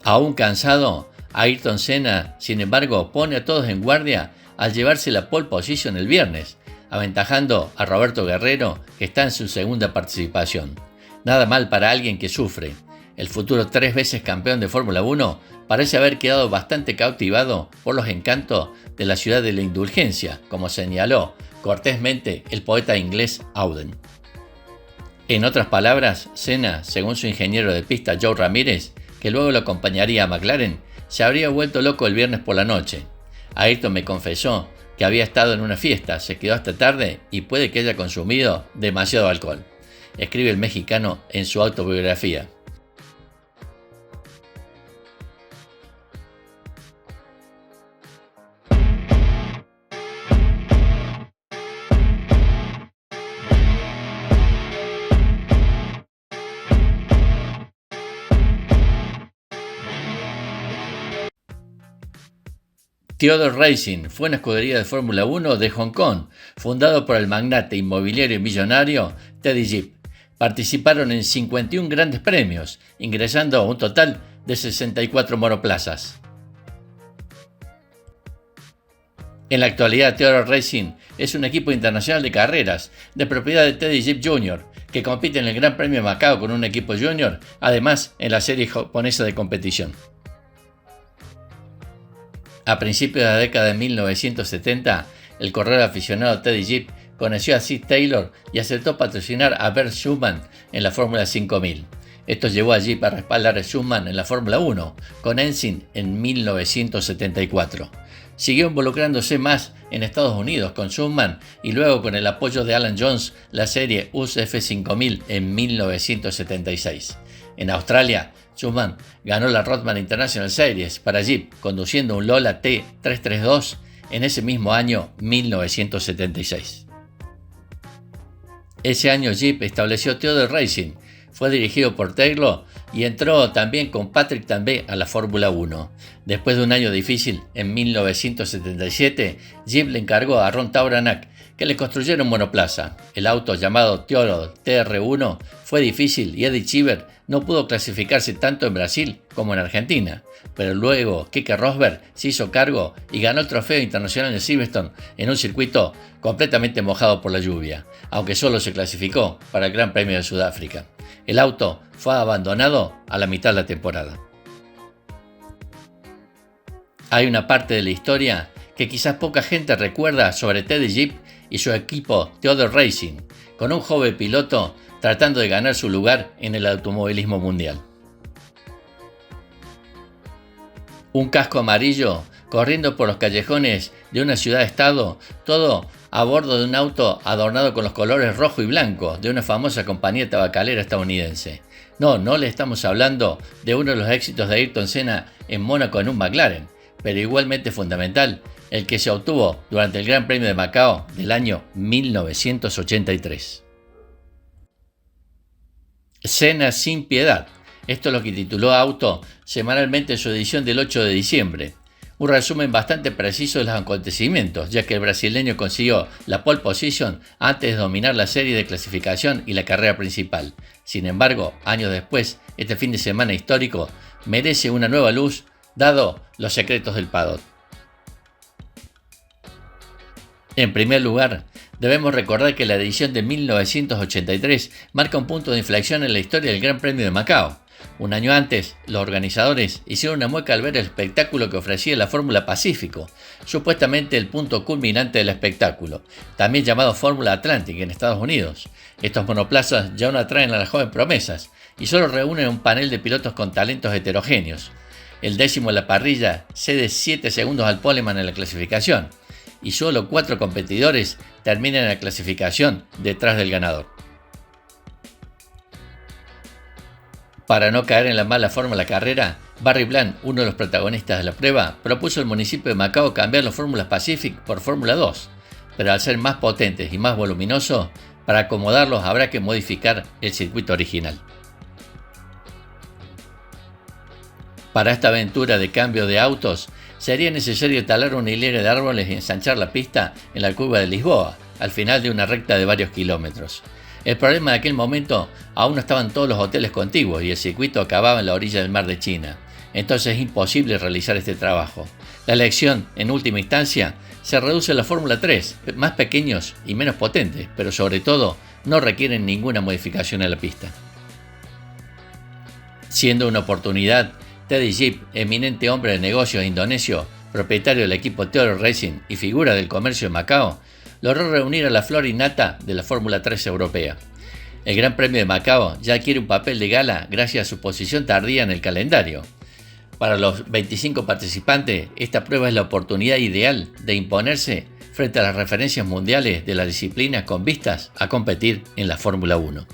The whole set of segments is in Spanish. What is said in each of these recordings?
Aún cansado, Ayrton Senna, sin embargo, pone a todos en guardia al llevarse la pole position el viernes, aventajando a Roberto Guerrero, que está en su segunda participación. Nada mal para alguien que sufre. El futuro 3 veces campeón de Fórmula 1 parece haber quedado bastante cautivado por los encantos de la ciudad de la indulgencia, como señaló cortésmente el poeta inglés Auden. En otras palabras, Senna, según su ingeniero de pista Joe Ramírez, que luego lo acompañaría a McLaren, se habría vuelto loco el viernes por la noche. Ayrton me confesó que había estado en una fiesta, se quedó hasta tarde y puede que haya consumido demasiado alcohol, escribe el mexicano en su autobiografía. Theodore Racing fue una escudería de Fórmula 1 de Hong Kong, fundado por el magnate inmobiliario y millonario Teddy Gibb. Participaron en 51 grandes premios, ingresando a un total de 64 monoplazas. En la actualidad, Theodore Racing es un equipo internacional de carreras, de propiedad de Teddy Gibb Jr., que compite en el Gran Premio de Macao con un equipo junior, además en la serie japonesa de competición. A principios de la década de 1970, el corredor aficionado Teddy Gibb conoció a Sid Taylor y aceptó patrocinar a Bert Schumann en la Fórmula 5000. Esto llevó a Gibb a respaldar a Schumann en la Fórmula 1, con Ensign en 1974. Siguió involucrándose más en Estados Unidos con Schumann y luego con el apoyo de Alan Jones la serie USF 5000 en 1976. En Australia, Schumann ganó la Rothman International Series para Gibb conduciendo un Lola T332 en ese mismo año 1976. Ese año Gibb estableció Theodore Racing, fue dirigido por Taylor y entró también con Patrick Tambay a la Fórmula 1. Después de un año difícil, en 1977, Gibb le encargó a Ron Tauranak que le construyera un monoplaza. El auto llamado Theodore TR1 fue difícil y Eddie Cheever no pudo clasificarse tanto en Brasil como en Argentina, pero luego Keke Rosberg se hizo cargo y ganó el trofeo internacional de Silverstone en un circuito completamente mojado por la lluvia, aunque solo se clasificó para el Gran Premio de Sudáfrica. El auto fue abandonado a la mitad de la temporada. Hay una parte de la historia que quizás poca gente recuerda sobre Teddy Gibb y su equipo Theodore Racing, con un joven piloto tratando de ganar su lugar en el automovilismo mundial. Un casco amarillo corriendo por los callejones de una ciudad-estado, todo a bordo de un auto adornado con los colores rojo y blanco de una famosa compañía tabacalera estadounidense. No le estamos hablando de uno de los éxitos de Ayrton Senna en Mónaco en un McLaren, pero igualmente fundamental, el que se obtuvo durante el Gran Premio de Macao del año 1983. Senna sin piedad. Esto es lo que tituló Auto semanalmente en su edición del 8 de diciembre. Un resumen bastante preciso de los acontecimientos, ya que el brasileño consiguió la pole position antes de dominar la serie de clasificación y la carrera principal. Sin embargo, años después, este fin de semana histórico merece una nueva luz, dado los secretos del paddock. En primer lugar, debemos recordar que la edición de 1983 marca un punto de inflexión en la historia del Gran Premio de Macao. Un año antes, los organizadores hicieron una mueca al ver el espectáculo que ofrecía la Fórmula Pacífico, supuestamente el punto culminante del espectáculo, también llamado Fórmula Atlantic en Estados Unidos. Estos monoplazas ya no atraen a las jóvenes promesas y solo reúnen un panel de pilotos con talentos heterogéneos. El décimo en la parrilla cede 7 segundos al poleman en la clasificación y solo 4 competidores terminan en la clasificación detrás del ganador. Para no caer en la mala forma de la carrera, Barry Bland, uno de los protagonistas de la prueba, propuso al municipio de Macao cambiar las Fórmulas Pacific por Fórmula 2, pero al ser más potentes y más voluminosos, para acomodarlos habrá que modificar el circuito original. Para esta aventura de cambio de autos, sería necesario talar una hilera de árboles y ensanchar la pista en la curva de Lisboa, al final de una recta de varios kilómetros. El problema de aquel momento, aún no estaban todos los hoteles contiguos y el circuito acababa en la orilla del mar de China. entonces es imposible realizar este trabajo. La elección, en última instancia, se reduce a la Fórmula 3, más pequeños y menos potentes, pero sobre todo no requieren ninguna modificación en la pista. Siendo una oportunidad, Teddy Gibb, eminente hombre de negocios indonesio, propietario del equipo Theodore Racing y figura del comercio de Macao, logró reunir a la flora innata de la Fórmula 3 europea. El Gran Premio de Macao ya adquiere un papel de gala gracias a su posición tardía en el calendario. Para los 25 participantes, esta prueba es la oportunidad ideal de imponerse frente a las referencias mundiales de la disciplina con vistas a competir en la Fórmula 1.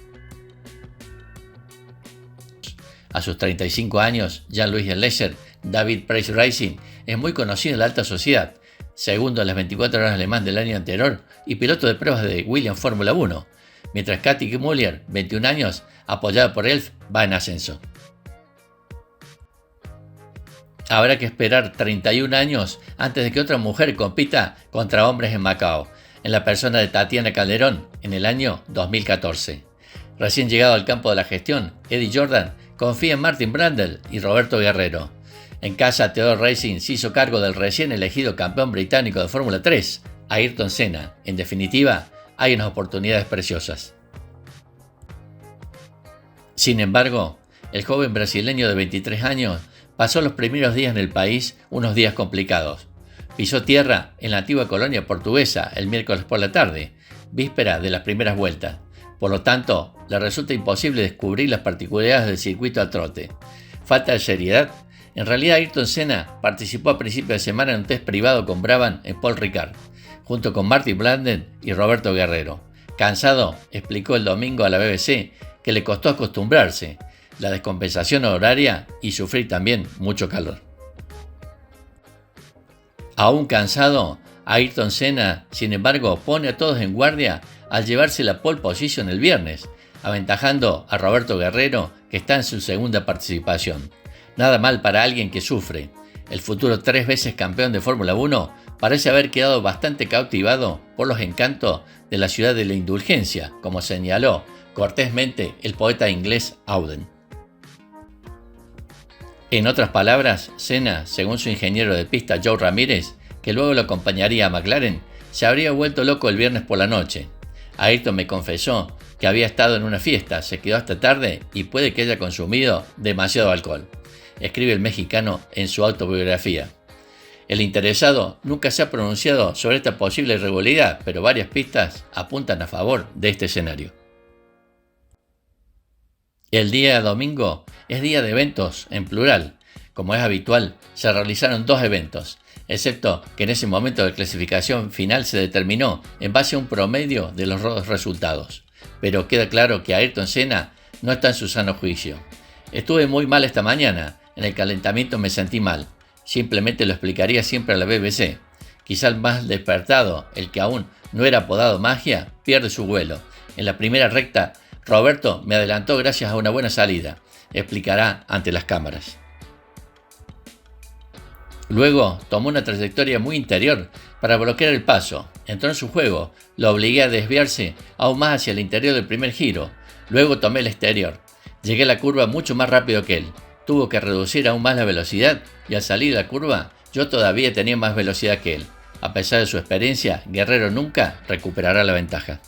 A sus 35 años, Jean-Louis Delézer, David Price Racing, es muy conocido en la alta sociedad, segundo en las 24 horas Le Mans del año anterior y piloto de pruebas de Williams Fórmula 1, mientras Katy Muller, 21 años, apoyada por Elf, va en ascenso. Habrá que esperar 31 años antes de que otra mujer compita contra hombres en Macao, en la persona de Tatiana Calderón, en el año 2014. Recién llegado al campo de la gestión, Eddie Jordan confía en Martin Brundle y Roberto Guerrero. En casa, Theodore Racing se hizo cargo del recién elegido campeón británico de Fórmula 3, Ayrton Senna. En definitiva, hay unas oportunidades preciosas. Sin embargo, el joven brasileño de 23 años pasó los primeros días en el país unos días complicados. Pisó tierra en la antigua colonia portuguesa el miércoles por la tarde, víspera de las primeras vueltas. Por lo tanto, le resulta imposible descubrir las particularidades del circuito al trote. Falta de seriedad. En realidad, Ayrton Senna participó a principios de semana en un test privado con Brabham en Paul Ricard, junto con Martin Brundle y Roberto Guerrero. Cansado, explicó el domingo a la BBC que le costó acostumbrarse, la descompensación horaria y sufrir también mucho calor. Aún cansado, Ayrton Senna, sin embargo, pone a todos en guardia al llevarse la pole position el viernes, aventajando a Roberto Guerrero, que está en su segunda participación. Nada mal para alguien que sufre. El futuro 3 veces campeón de Fórmula 1 parece haber quedado bastante cautivado por los encantos de la ciudad de la indulgencia, como señaló cortésmente el poeta inglés Auden. En otras palabras, Senna, según su ingeniero de pista Joe Ramírez, que luego lo acompañaría a McLaren, se habría vuelto loco el viernes por la noche. Ayrton me confesó que había estado en una fiesta, se quedó hasta tarde y puede que haya consumido demasiado alcohol, escribe el mexicano en su autobiografía. El interesado nunca se ha pronunciado sobre esta posible irregularidad, pero varias pistas apuntan a favor de este escenario. El día domingo es día de eventos en plural. Como es habitual, se realizaron 2 eventos, excepto que en ese momento de clasificación final se determinó en base a un promedio de los resultados. Pero queda claro que Ayrton Senna no está en su sano juicio. Estuve muy mal esta mañana, en el calentamiento me sentí mal. Simplemente lo explicaría siempre a la BBC. Quizá el más despertado, el que aún no era apodado Magia, pierde su vuelo. En la primera recta, Roberto me adelantó gracias a una buena salida, explicará ante las cámaras. Luego tomó una trayectoria muy interior para bloquear el paso. Entró en su juego, lo obligué a desviarse aún más hacia el interior del primer giro. Luego tomé el exterior. Llegué a la curva mucho más rápido que él. Tuvo que reducir aún más la velocidad y al salir de la curva yo todavía tenía más velocidad que él. A pesar de su experiencia, Guerrero nunca recuperará la ventaja.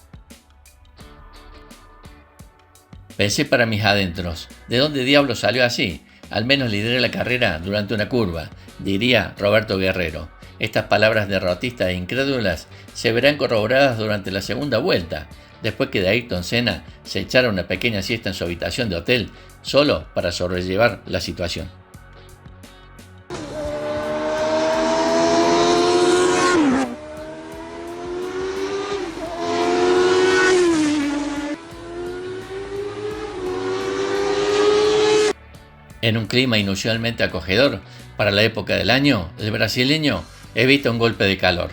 Pensé para mis adentros, ¿de dónde diablos salió así? Al menos lideré la carrera durante una curva, diría Roberto Guerrero. Estas palabras derrotistas e incrédulas se verán corroboradas durante la segunda vuelta, después que de Ayrton Senna se echara una pequeña siesta en su habitación de hotel, solo para sobrellevar la situación. En un clima inusualmente acogedor para la época del año, el brasileño evita un golpe de calor.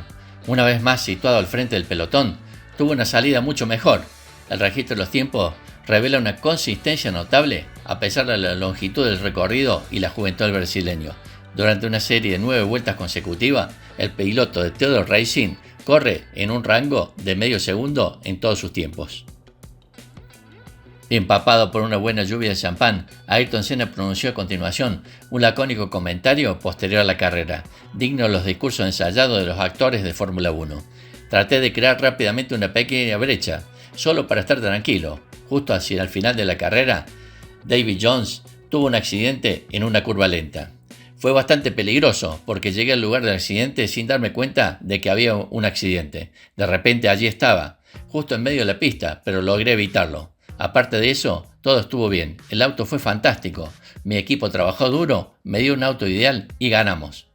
Una vez más situado al frente del pelotón, tuvo una salida mucho mejor. El registro de los tiempos revela una consistencia notable a pesar de la longitud del recorrido y la juventud del brasileño. Durante una serie de 9 vueltas consecutivas, el piloto de Theodore Racing corre en un rango de medio segundo en todos sus tiempos. Empapado por una buena lluvia de champán, Ayrton Senna pronunció a continuación un lacónico comentario posterior a la carrera, digno de los discursos ensayados de los actores de Fórmula 1. Traté de crear rápidamente una pequeña brecha, solo para estar tranquilo. Justo hacia el final de la carrera, David Jones tuvo un accidente en una curva lenta. Fue bastante peligroso porque llegué al lugar del accidente sin darme cuenta de que había un accidente. De repente allí estaba, justo en medio de la pista, pero logré evitarlo. Aparte de eso, todo estuvo bien. El auto fue fantástico. Mi equipo trabajó duro, me dio un auto ideal y ganamos.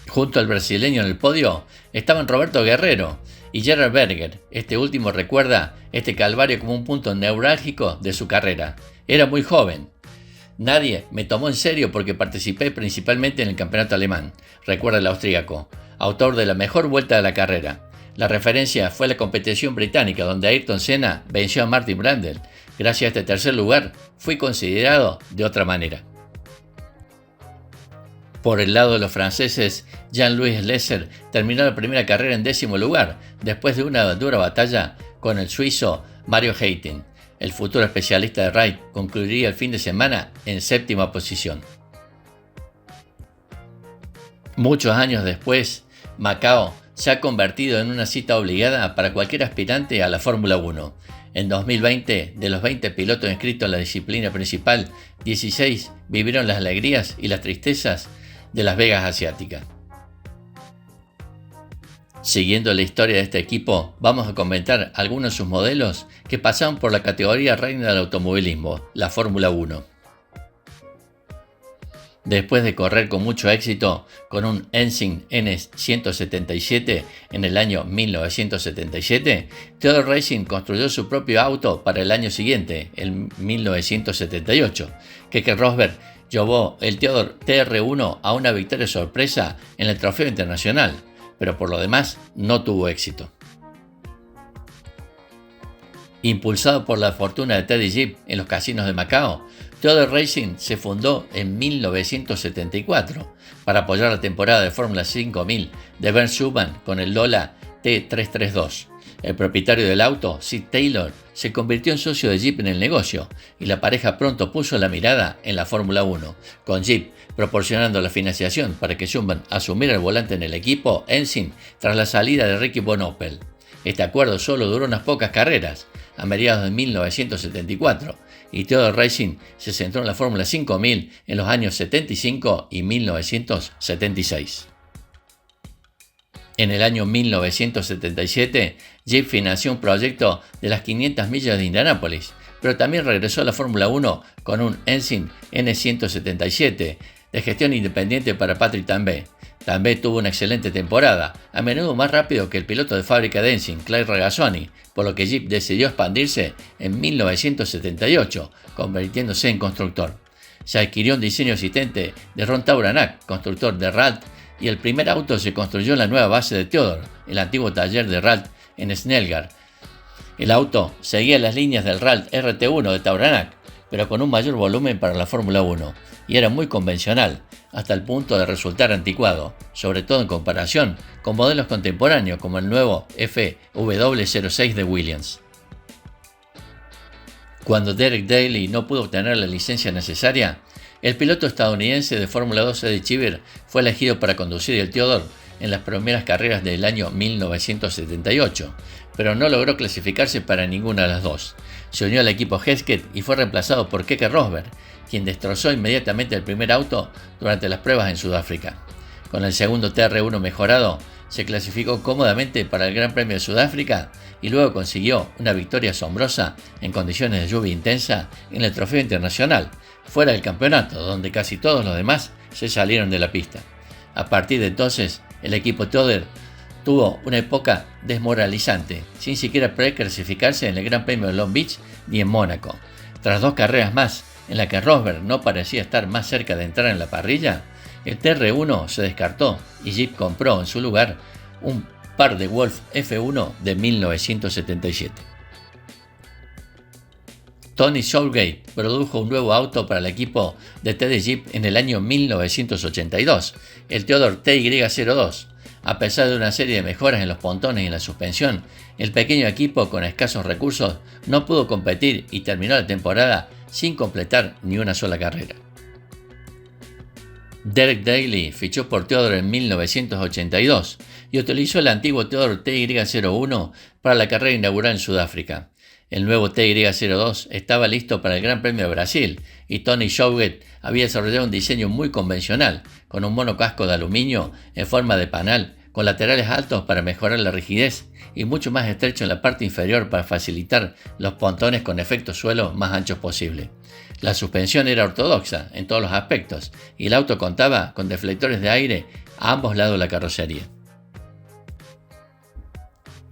Junto al brasileño en el podio estaban Roberto Guerrero y Gerhard Berger. Este último recuerda este calvario como un punto neurálgico de su carrera. Era muy joven. Nadie me tomó en serio porque participé principalmente en el campeonato alemán, recuerda el austríaco, autor de la mejor vuelta de la carrera. La referencia fue la competición británica donde Ayrton Senna venció a Martin Brundle. Gracias a este tercer lugar, fui considerado de otra manera. Por el lado de los franceses, Jean-Louis Lesser terminó la primera carrera en 10º lugar, después de una dura batalla con el suizo Mario Heiting. El futuro especialista de Wright concluiría el fin de semana en 7ª posición. Muchos años después, Macao se ha convertido en una cita obligada para cualquier aspirante a la Fórmula 1. En 2020, de los 20 pilotos inscritos en la disciplina principal, 16 vivieron las alegrías y las tristezas de Las Vegas asiática. Siguiendo la historia de este equipo, vamos a comentar algunos de sus modelos que pasaron por la categoría reina del automovilismo, la Fórmula 1. Después de correr con mucho éxito con un Ensign N177 en el año 1977, Theodore Racing construyó su propio auto para el año siguiente, en 1978. Keke Rosberg llevó el Theodore TR1 a una victoria sorpresa en el Trofeo Internacional, pero por lo demás no tuvo éxito. Impulsado por la fortuna de Teddy Gibb en los casinos de Macao, Theodore Racing se fundó en 1974 para apoyar la temporada de Fórmula 5000 de Bernd Schumann con el Lola T332. El propietario del auto, Sid Taylor, se convirtió en socio de Jeep en el negocio y la pareja pronto puso la mirada en la Fórmula 1, con Jeep proporcionando la financiación para que Schumann asumiera el volante en el equipo Ensign tras la salida de Ricky von Opel. Este acuerdo solo duró unas pocas carreras, a mediados de 1974, y Theodore Racing se centró en la Fórmula 5000 en los años 75 y 1976. En el año 1977, Jeep financió un proyecto de las 500 millas de Indianápolis, pero también regresó a la Fórmula 1 con un Ensign N177 de gestión independiente para Patrick Tambay. Tambay tuvo una excelente temporada, a menudo más rápido que el piloto de fábrica de Ensign, Clay Regazzoni, por lo que Jeep decidió expandirse en 1978, convirtiéndose en constructor. Se adquirió un diseño asistente de Ron Tauranak, constructor de Ralt, y el primer auto se construyó en la nueva base de Theodore, el antiguo taller de Ralt en Snellgard. El auto seguía las líneas del Ralt RT1 de Tauranak, pero con un mayor volumen para la Fórmula 1, y era muy convencional, hasta el punto de resultar anticuado, sobre todo en comparación con modelos contemporáneos como el nuevo FW06 de Williams. Cuando Derek Daly no pudo obtener la licencia necesaria, el piloto estadounidense de Fórmula 2 Eddie Cheever fue elegido para conducir el Theodore en las primeras carreras del año 1978, pero no logró clasificarse para ninguna de las dos. Se unió al equipo Hesketh y fue reemplazado por Keke Rosberg, quien destrozó inmediatamente el primer auto durante las pruebas en Sudáfrica. Con el segundo TR1 mejorado, se clasificó cómodamente para el Gran Premio de Sudáfrica y luego consiguió una victoria asombrosa en condiciones de lluvia intensa en el Trofeo Internacional, fuera del campeonato, donde casi todos los demás se salieron de la pista. A partir de entonces, el equipo Theodore tuvo una época desmoralizante, sin siquiera poder clasificarse en el Gran Premio de Long Beach ni en Mónaco. Tras dos carreras más, en las que Rosberg no parecía estar más cerca de entrar en la parrilla, el TR1 se descartó y Jeep compró en su lugar un par de Wolf F1 de 1977. Tony Southgate produjo un nuevo auto para el equipo de TD Jeep en el año 1982, el Theodore TY02. A pesar de una serie de mejoras en los pontones y en la suspensión, el pequeño equipo con escasos recursos no pudo competir y terminó la temporada sin completar ni una sola carrera. Derek Daly fichó por Theodore en 1982 y utilizó el antiguo Theodore TY01 para la carrera inaugural en Sudáfrica. El nuevo TY02 estaba listo para el Gran Premio de Brasil y Tony Shauget había desarrollado un diseño muy convencional, con un monocasco de aluminio en forma de panal, con laterales altos para mejorar la rigidez y mucho más estrecho en la parte inferior para facilitar los pontones con efecto suelo más anchos posible. La suspensión era ortodoxa en todos los aspectos y el auto contaba con deflectores de aire a ambos lados de la carrocería.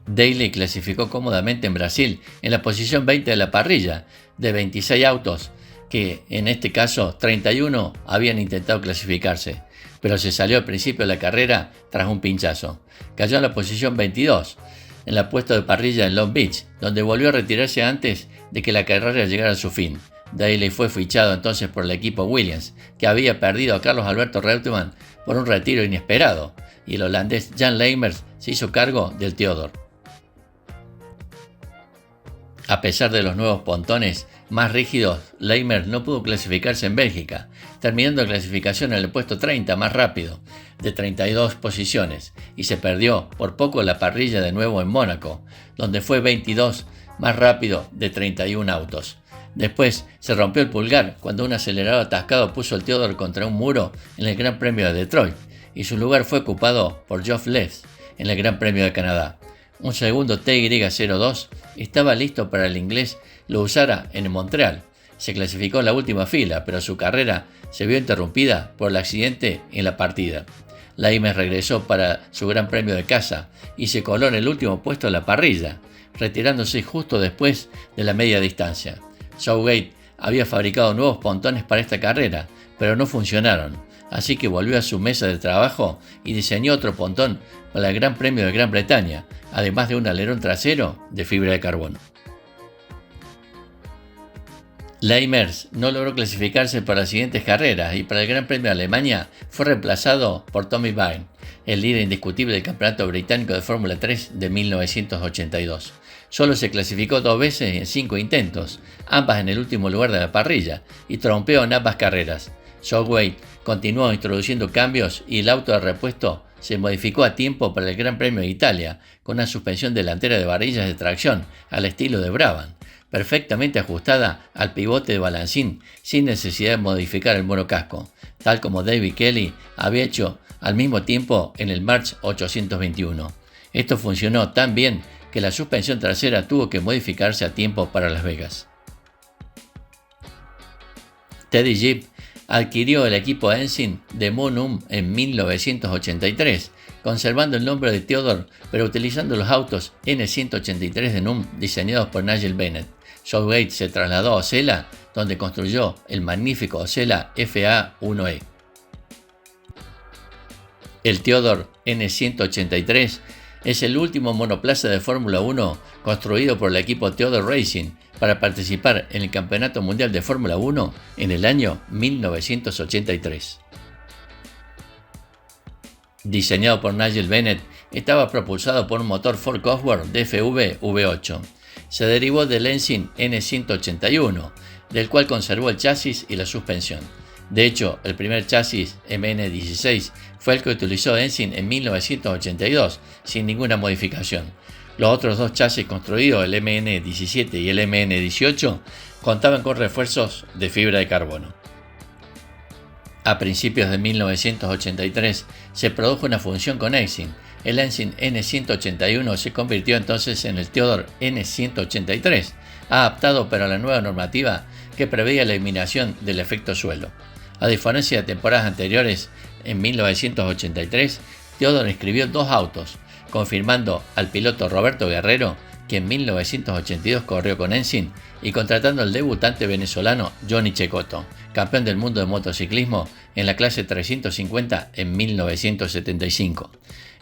Daly clasificó cómodamente en Brasil en la posición 20 de la parrilla, de 26 autos, que en este caso 31 habían intentado clasificarse, pero se salió al principio de la carrera tras un pinchazo. Cayó en la posición 22, en la puesta de parrilla en Long Beach, donde volvió a retirarse antes de que la carrera llegara a su fin. Daly fue fichado entonces por el equipo Williams, que había perdido a Carlos Alberto Reutemann por un retiro inesperado, y el holandés Jan Leijmers se hizo cargo del Theodore. A pesar de los nuevos pontones más rígidos, Leijmers no pudo clasificarse en Bélgica, terminando la clasificación en el puesto 30 más rápido, de 32 posiciones, y se perdió por poco la parrilla de nuevo en Mónaco, donde fue 22 más rápido de 31 autos. Después se rompió el pulgar cuando un acelerador atascado puso el Theodore contra un muro en el Gran Premio de Detroit, y su lugar fue ocupado por Geoff Lees en el Gran Premio de Canadá. Un segundo TY02 estaba listo para el inglés lo usara en Montreal. Se clasificó en la última fila, pero su carrera se vio interrumpida por el accidente en la partida. Leijmers regresó para su Gran Premio de casa y se coló en el último puesto de la parrilla, retirándose justo después de la media distancia. Shauget había fabricado nuevos pontones para esta carrera, pero no funcionaron, así que volvió a su mesa de trabajo y diseñó otro pontón para el Gran Premio de Gran Bretaña, además de un alerón trasero de fibra de carbono. Leijmers no logró clasificarse para las siguientes carreras y para el Gran Premio de Alemania fue reemplazado por Tommy Byrne, el líder indiscutible del Campeonato Británico de Fórmula 3 de 1982. Solo se clasificó 2 veces en 5 intentos, ambas en el último lugar de la parrilla, y trompeó en ambas carreras. Shauget continuó introduciendo cambios y el auto de repuesto se modificó a tiempo para el Gran Premio de Italia, con una suspensión delantera de varillas de tracción al estilo de Brabham, perfectamente ajustada al pivote de balancín sin necesidad de modificar el monocasco, tal como David Kelly había hecho al mismo tiempo en el March 821. Esto funcionó tan bien que la suspensión trasera tuvo que modificarse a tiempo para Las Vegas. Teddy Gibb adquirió el equipo Ensign de Moon en 1983, conservando el nombre de Theodore, pero utilizando los autos N183 de NUM diseñados por Nigel Bennett. Shauget se trasladó a Osella, donde construyó el magnífico Osella FA1E. El Theodore N183 es el último monoplaza de Fórmula 1 construido por el equipo Theodore Racing para participar en el Campeonato Mundial de Fórmula 1 en el año 1983. Diseñado por Nigel Bennett, estaba propulsado por un motor Ford Cosworth DFV V8. Se derivó del Ensign N181, del cual conservó el chasis y la suspensión. De hecho, el primer chasis MN16 fue el que utilizó Ensign en 1982, sin ninguna modificación. Los otros 2 chasis construidos, el MN17 y el MN18, contaban con refuerzos de fibra de carbono. A principios de 1983 se produjo una fusión con Ensign. El Ensign N181 se convirtió entonces en el Theodore N183, adaptado para la nueva normativa que preveía la eliminación del efecto suelo. A diferencia de temporadas anteriores, en 1983, Theodore inscribió 2 autos, confirmando al piloto Roberto Guerrero, que en 1982 corrió con Ensign, y contratando al debutante venezolano Johnny Cecotto, campeón del mundo de motociclismo en la clase 350 en 1975.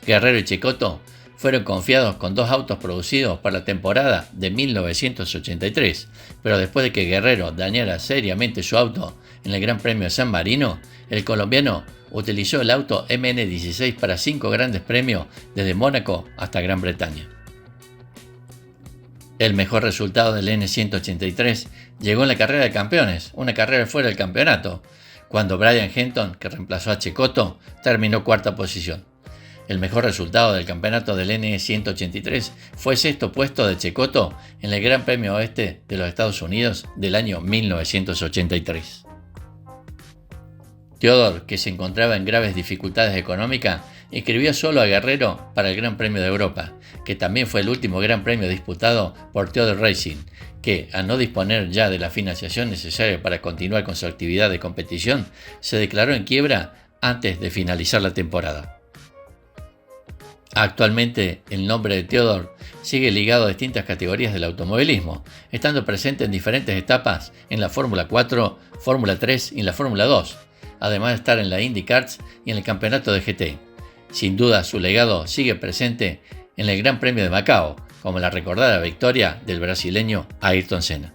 Guerrero y Cecotto fueron confiados con 2 autos producidos para la temporada de 1983, pero después de que Guerrero dañara seriamente su auto en el Gran Premio de San Marino, el colombiano utilizó el auto MN16 para 5 grandes premios desde Mónaco hasta Gran Bretaña. El mejor resultado del N183 llegó en la carrera de campeones, una carrera fuera del campeonato, cuando Brian Henton, que reemplazó a Checoto, terminó cuarta posición. El mejor resultado del campeonato del N183 fue el sexto puesto de Checoto en el Gran Premio Oeste de los Estados Unidos del año 1983. Theodore, que se encontraba en graves dificultades económicas, inscribió solo a Guerrero para el Gran Premio de Europa, que también fue el último Gran Premio disputado por Theodore Racing, que, al no disponer ya de la financiación necesaria para continuar con su actividad de competición, se declaró en quiebra antes de finalizar la temporada. Actualmente, el nombre de Theodore sigue ligado a distintas categorías del automovilismo, estando presente en diferentes etapas en la Fórmula 4, Fórmula 3 y en la Fórmula 2, además de estar en la IndyCars y en el campeonato de GT. Sin duda, su legado sigue presente en el Gran Premio de Macao, como la recordada victoria del brasileño Ayrton Senna.